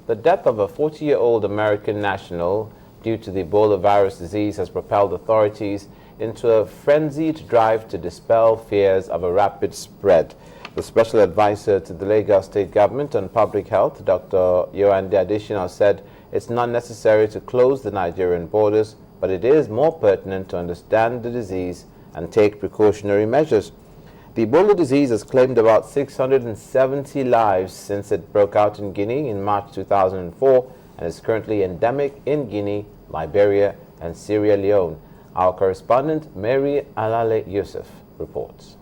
The death of a 40-year-old American national due to the Ebola virus disease has propelled authorities into a frenzied drive to dispel fears of a rapid spread. The Special Advisor to the Lagos State Government on Public Health, Dr. Yewande Adesina, said it's not necessary to close the Nigerian borders, but it is more pertinent to understand the disease and take precautionary measures. The Ebola disease has claimed about 670 lives since it broke out in Guinea in March 2004 and is currently endemic in Guinea, Liberia, and Sierra Leone. Our correspondent, Mary Alale Yusuf, reports.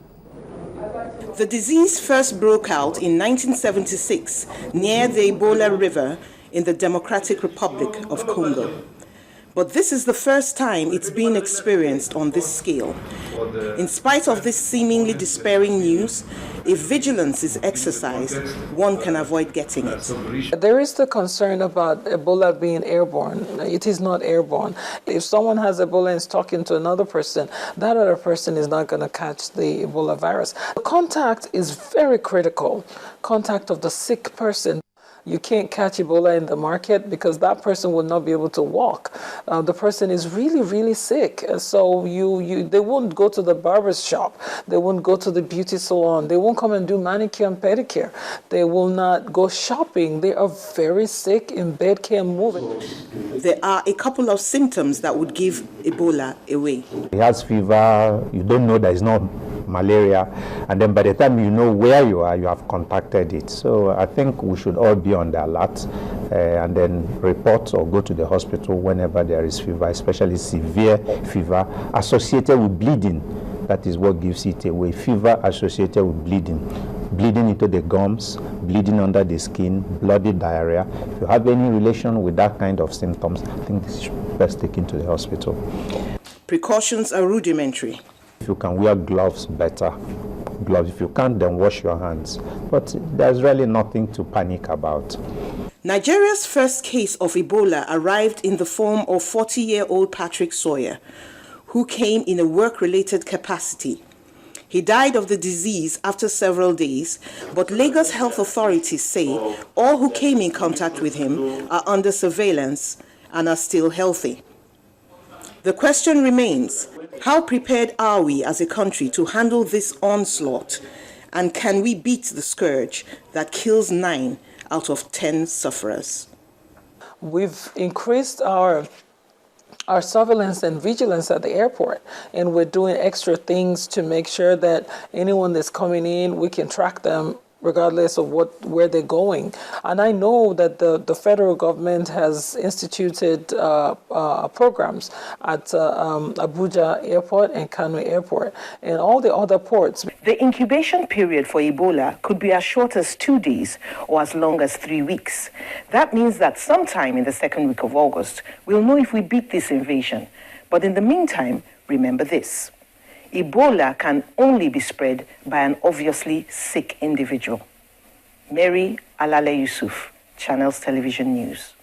The disease first broke out in 1976 near the Ebola River in the Democratic Republic of Congo. But this is the first time it's been experienced on this scale. In spite of this seemingly despairing news, if vigilance is exercised, one can avoid getting it. There is the concern about Ebola being airborne. It is not airborne. If someone has Ebola and is talking to another person, that other person is not going to catch the Ebola virus. The contact is very critical. Contact of the sick person. You can't catch Ebola in the market because that person will not be able to walk. The person is really, really sick. So they won't go to the barber's shop. They won't go to the beauty salon. They won't come and do manicure and pedicure. They will not go shopping. They are very sick, in bed, can't move. There are a couple of symptoms that would give Ebola away. He has fever. You don't know that it's not malaria, and then by the time you know where you are, you have contacted it. So I think we should all be on the alert and then report or go to the hospital whenever there is fever, especially severe fever associated with bleeding. That is what gives it away. Fever associated with bleeding. Bleeding into the gums, bleeding under the skin, bloody diarrhea. If you have any relation with that kind of symptoms, I think this is best taken to the hospital. Precautions are rudimentary. If you can wear gloves, better. Gloves. If you can't, then wash your hands. But there's really nothing to panic about. Nigeria's first case of Ebola arrived in the form of 40-year-old Patrick Sawyer, who came in a work-related capacity. He died of the disease after several days, but Lagos health authorities say all who came in contact with him are under surveillance and are still healthy. The question remains, how prepared are we as a country to handle this onslaught? And can we beat the scourge that kills 9 out of 10 sufferers? We've increased our surveillance and vigilance at the airport, and we're doing extra things to make sure that anyone that's coming in, we can track them regardless of where they're going. And I know that the federal government has instituted programs at Abuja Airport and Kano Airport and all the other ports. The incubation period for Ebola could be as short as 2 days or as long as 3 weeks. That means that sometime in the second week of August, we'll know if we beat this invasion. But in the meantime, remember this. Ebola can only be spread by an obviously sick individual. Mary Alale Yusuf, Channels Television News.